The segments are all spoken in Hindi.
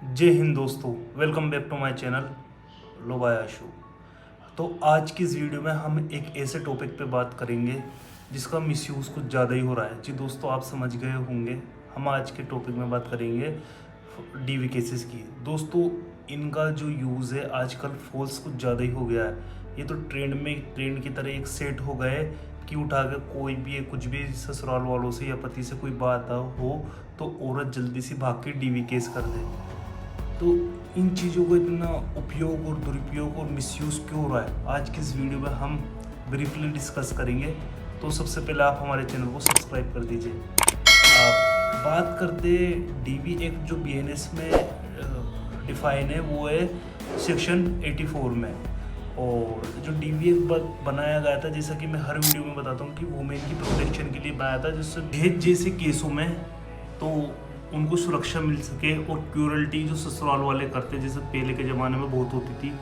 जय हिंद दोस्तों, welcome back to my channel लोबाया शो। तो आज की इस वीडियो में हम एक ऐसे टॉपिक पे बात करेंगे जिसका मिसयूज़ कुछ ज़्यादा ही हो रहा है। जी दोस्तों, आप समझ गए होंगे हम आज के टॉपिक में बात करेंगे डीवी केसेस की। दोस्तों, इनका जो यूज़ है आजकल फॉल्स कुछ ज़्यादा ही हो गया है। ये तो ट्रेंड की तरह एक सेट हो गए कि उठा के कोई भी कुछ भी ससुराल वालों से या पति से कोई बात हो तो औरत जल्दी से भाग के डीवी केस कर दे। तो इन चीज़ों का इतना उपयोग और दुरुपयोग और मिसयूज़ क्यों हो रहा है, आज की इस वीडियो में हम ब्रीफली डिस्कस करेंगे। तो सबसे पहले आप हमारे चैनल को सब्सक्राइब कर दीजिए। बात करते डीवी एक्ट जो बीएनएस में डिफाइन है वो है सेक्शन 84 में। और जो डीवी एक्ट बनाया गया था, जैसा कि मैं हर वीडियो में बताता हूँ कि वुमेन की प्रोटेक्शन के लिए बनाया था, जिससे दहेज जैसे केसों में तो उनको सुरक्षा मिल सके और क्रूरल्टी जो ससुराल वाले करते, जैसे पहले के ज़माने में बहुत होती थी,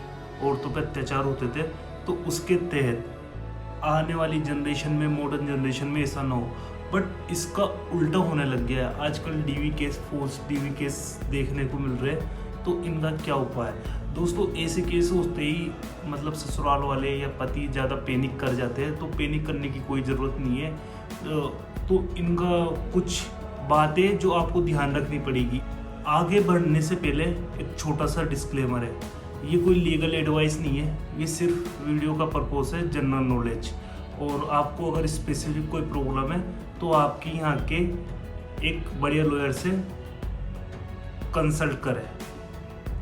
औरतों पर अत्याचार होते थे, तो उसके तहत आने वाली जनरेशन में, मॉडर्न जनरेशन में ऐसा ना हो। बट इसका उल्टा होने लग गया है। आजकल DV case, force DV case देखने को मिल रहे हैं। तो इनका क्या उपाय है दोस्तों? ऐसे केस होते ही मतलब ससुराल वाले या पति ज़्यादा पैनिक कर जाते हैं, तो पैनिक करने की कोई ज़रूरत नहीं है। तो इनका कुछ बातें जो आपको ध्यान रखनी पड़ेगी। आगे बढ़ने से पहले एक छोटा सा डिस्क्लेमर है, ये कोई लीगल एडवाइस नहीं है, ये सिर्फ वीडियो का पर्पस है, जनरल नॉलेज। और आपको अगर स्पेसिफिक कोई प्रॉब्लम है तो आपकी यहाँ के एक बढ़िया लॉयर से कंसल्ट करें।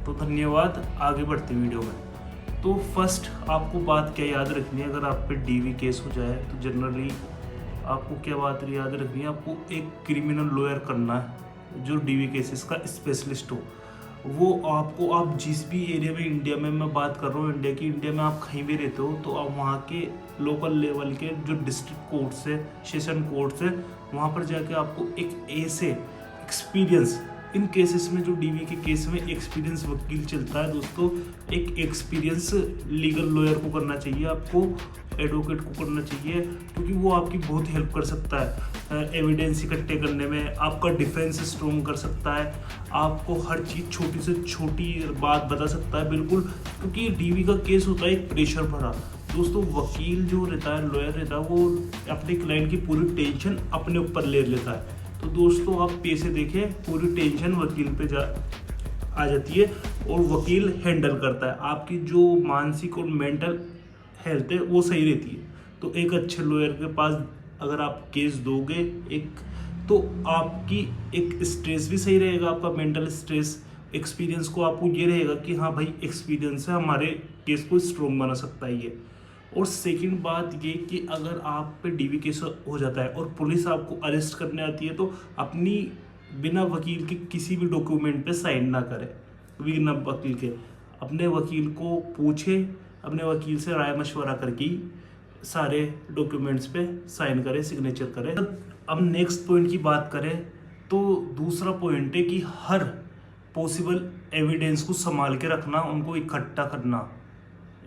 तो धन्यवाद। आगे बढ़ते वीडियो में। तो फर्स्ट आपको बात क्या याद रखनी है, अगर आप पे डीवी केस हो जाए तो जनरली आपको क्या बात याद रखनी है, आपको एक क्रिमिनल लॉयर करना है जो डीवी केसेस का स्पेशलिस्ट हो। वो आपको, आप जिस भी एरिया में, इंडिया में मैं बात कर रहा हूँ, इंडिया में आप कहीं भी रहते हो, तो आप वहाँ के लोकल लेवल के जो डिस्ट्रिक्ट कोर्ट्स है, सेशन कोर्ट्स है, वहाँ पर जाके आपको एक ऐसे एक्सपीरियंस, इन केसेस में जो डीवी के केस में एक्सपीरियंस वकील चलता है दोस्तों, एक एक्सपीरियंस लीगल लॉयर को करना चाहिए, आपको एडवोकेट को करना चाहिए, क्योंकि वो आपकी बहुत हेल्प कर सकता है एविडेंस इकट्ठे करने में, आपका डिफेंस स्ट्रॉन्ग कर सकता है, आपको हर चीज़ छोटी से छोटी बात बता सकता है बिल्कुल। क्योंकि डीवी का केस होता है एक प्रेशर भरा दोस्तों। वकील जो रहता है, लॉयर रहता है, वो अपने क्लाइंट की पूरी टेंशन अपने ऊपर ले लेता है। तो दोस्तों आप पैसे देखें, पूरी टेंशन वकील पे आ जाती है और वकील हैंडल करता है। आपकी जो मानसिक और मेंटल हेल्थ है वो सही रहती है। तो एक अच्छे लॉयर के पास अगर आप केस दोगे एक, तो आपकी एक स्ट्रेस भी सही रहेगा, आपका मेंटल स्ट्रेस, एक्सपीरियंस को आपको ये रहेगा कि हाँ भाई एक्सपीरियंस है, हमारे केस को स्ट्रॉन्ग बना सकता है ये। और सेकंड बात ये कि अगर आप पे डीवी केस हो जाता है और पुलिस आपको अरेस्ट करने आती है, तो अपनी बिना वकील के किसी भी डॉक्यूमेंट पे साइन ना करें। बिना वकील के अपने वकील को पूछे, अपने वकील से राय मशवरा करके सारे डॉक्यूमेंट्स पे साइन करें, सिग्नेचर करें। अब नेक्स्ट पॉइंट की बात करें तो दूसरा पॉइंट है कि हर पॉसिबल एविडेंस को संभाल के रखना, उनको इकट्ठा करना,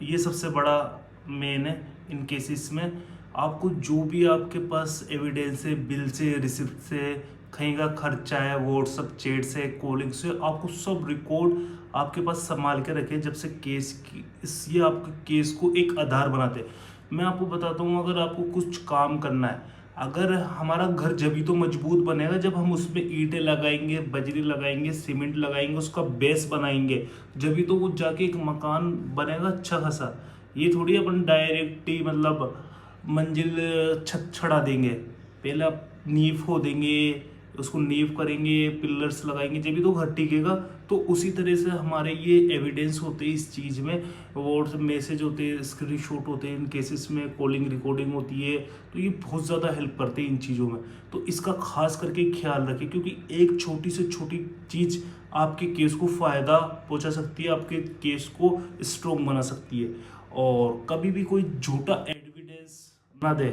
ये सबसे बड़ा मेन है इन केसेस में। आपको जो भी आपके पास एविडेंस है, बिल से, रिसिप्ट से, कहीं का खर्चा है, व्हाट्सअप चैट से, कॉलिंग से, आपको सब रिकॉर्ड आपके पास संभाल के रखें। जब से केस की ये आपके केस को एक आधार बनाते हैं। मैं आपको बताता हूँ, अगर आपको कुछ काम करना है, अगर हमारा घर जब ही तो मजबूत बनेगा जब हम उसमें ईंटें लगाएंगे, बजरी लगाएंगे, सीमेंट लगाएंगे, उसका बेस बनाएंगे, जब ही तो वो जाके एक मकान बनेगा अच्छा खासा। ये थोड़ी अपन डायरेक्ट ही मतलब मंजिल छत चढ़ा देंगे, पहले आप नींव खोदेंगे, उसको नींव करेंगे, पिलर्स लगाएंगे, जब भी तो घर टिकेगा। तो उसी तरह से हमारे ये एविडेंस होते हैं इस चीज़ में, व्हाट्सएप मैसेज होते हैं, स्क्रीनशॉट होते हैं, इन केसेस में कॉलिंग रिकॉर्डिंग होती है। तो ये बहुत ज़्यादा हेल्प करते हैं इन चीज़ों में। तो इसका खास करके ख्याल रखें, क्योंकि एक छोटी से छोटी चीज़ आपके केस को फ़ायदा पहुंचा सकती है, आपके केस को स्ट्रॉन्ग बना सकती है। और कभी भी कोई झूठा एविडेंस ना दे,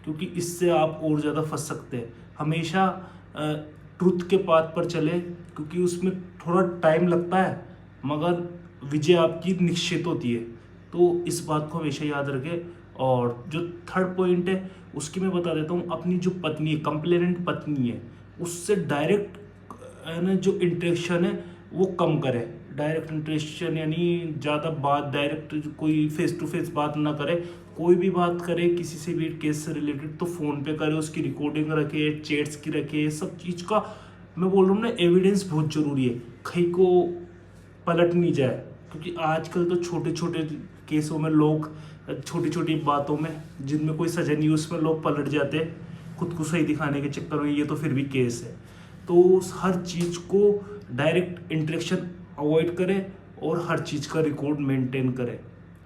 क्योंकि इससे आप और ज़्यादा फंस सकते हैं। हमेशा ट्रुथ के पाथ पर चले, क्योंकि उसमें थोड़ा टाइम लगता है मगर विजय आपकी निश्चित होती है। तो इस बात को हमेशा याद रखें। और जो थर्ड पॉइंट है उसकी मैं बता देता हूँ, अपनी जो पत्नी है, कंप्लेनेंट पत्नी है, उससे डायरेक्ट है ना जो इंटरेक्शन है वो कम करे। डायरेक्ट इंटरेक्शन यानी ज़्यादा बात डायरेक्ट कोई फेस टू फेस बात ना करे। कोई भी बात करे किसी से भी केस से रिलेटेड तो फ़ोन पे करे, उसकी रिकॉर्डिंग रखे, चैट्स की रखे, सब चीज़ का मैं बोल रहा हूँ ना एविडेंस बहुत ज़रूरी है, कहीं को पलट नहीं जाए। क्योंकि आजकल तो छोटे छोटे केसों में लोग, छोटी छोटी बातों में जिनमें कोई सजा नहीं उसमें लोग पलट जाते खुद को सही दिखाने के चक्कर में, ये तो फिर भी केस है। तो हर चीज़ को डायरेक्ट इंटरेक्शन अवॉइड करें और हर चीज़ का रिकॉर्ड मेंटेन करें।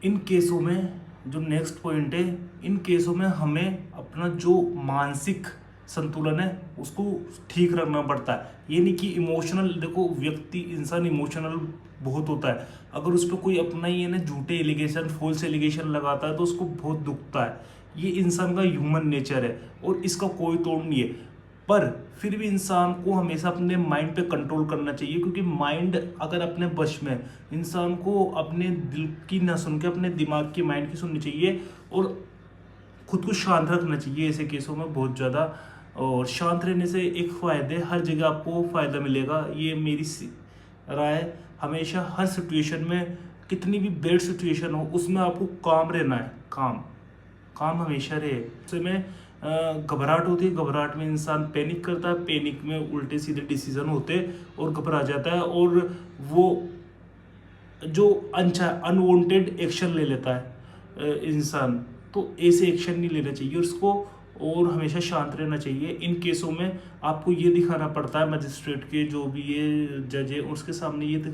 इन केसों में जो नेक्स्ट पॉइंट है, इन केसों में हमें अपना जो मानसिक संतुलन है उसको ठीक रखना पड़ता है। ये नहीं कि इमोशनल, देखो व्यक्ति इंसान इमोशनल बहुत होता है, अगर उस पर कोई अपना ही है ना झूठे एलिगेशन फॉल्स एलिगेशन लगाता है तो उसको बहुत दुखता है। ये इंसान का ह्यूमन नेचर है और इसका कोई तोड़ नहीं है। पर फिर भी इंसान को हमेशा अपने माइंड पे कंट्रोल करना चाहिए, क्योंकि माइंड अगर अपने वश में, इंसान को अपने दिल की ना सुन के अपने दिमाग की, माइंड की सुननी चाहिए और खुद को शांत रखना चाहिए ऐसे केसों में बहुत ज़्यादा। और शांत रहने से एक फ़ायदे, हर जगह आपको फ़ायदा मिलेगा, ये मेरी राय। हमेशा हर सिचुएशन में, कितनी भी बैड सिचुएशन हो उसमें आपको काम रहना है, काम काम हमेशा रहे। उससे में घबराहट होती है, घबराहट में इंसान पैनिक करता है, पैनिक में उल्टे सीधे डिसीजन होते और घबरा जाता है और वो जो अनवांटेड एक्शन ले लेता है इंसान। तो ऐसे एक्शन नहीं लेना चाहिए उसको और हमेशा शांत रहना चाहिए। इन केसों में आपको ये दिखाना पड़ता है, मजिस्ट्रेट के जो भी ये जज है उसके सामने ये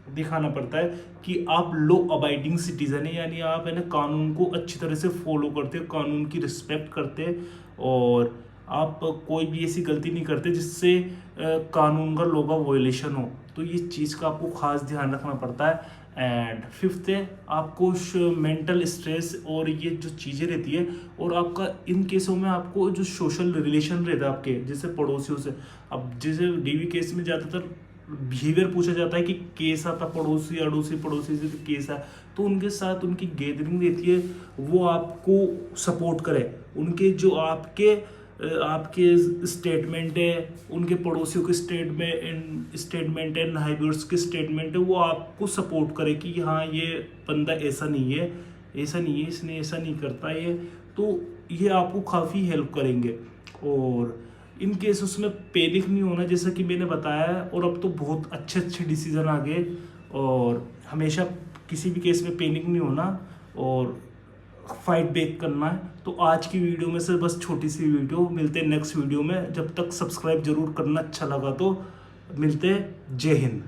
दिखाना पड़ता है कि आप लॉ अबाइडिंग सिटीजन है, यानी आप है ना कानून को अच्छी तरह से फॉलो करते, कानून की रिस्पेक्ट करते और आप कोई भी ऐसी गलती नहीं करते जिससे कानून का लॉ का वायलेशन हो। तो ये चीज़ का आपको खास ध्यान रखना पड़ता है। एंड फिफ्थ है, आपको मेंटल स्ट्रेस और ये जो चीज़ें रहती है और आपका इन केसों में आपको जो सोशल रिलेशन रहता है आपके जैसे पड़ोसियों से। अब जैसे डीवी केस में ज़्यादातर बिहेवियर पूछा जाता है कि केस आता पड़ोसी अड़ोसी पड़ोसी से केस है, तो उनके साथ उनकी गैदरिंग रहती है, वो आपको सपोर्ट करे। उनके जो आपके स्टेटमेंट है, उनके पड़ोसियों के स्टेटमेंट है, नाइबर्स के स्टेटमेंट है, वो आपको सपोर्ट करे कि हाँ ये बंदा ऐसा नहीं है, इसने ऐसा नहीं करता ये, तो ये आपको काफ़ी हेल्प करेंगे। और इन केसेस में पैनिक नहीं होना जैसा कि मैंने बताया है, और अब तो बहुत अच्छे अच्छे डिसीजन आ गए और हमेशा किसी भी केस में पैनिक नहीं होना और फाइट बैक करना है। तो आज की वीडियो में से बस छोटी सी वीडियो, मिलते हैं नेक्स्ट वीडियो में। जब तक सब्सक्राइब जरूर करना, अच्छा लगा तो मिलते हैं। जय हिंद।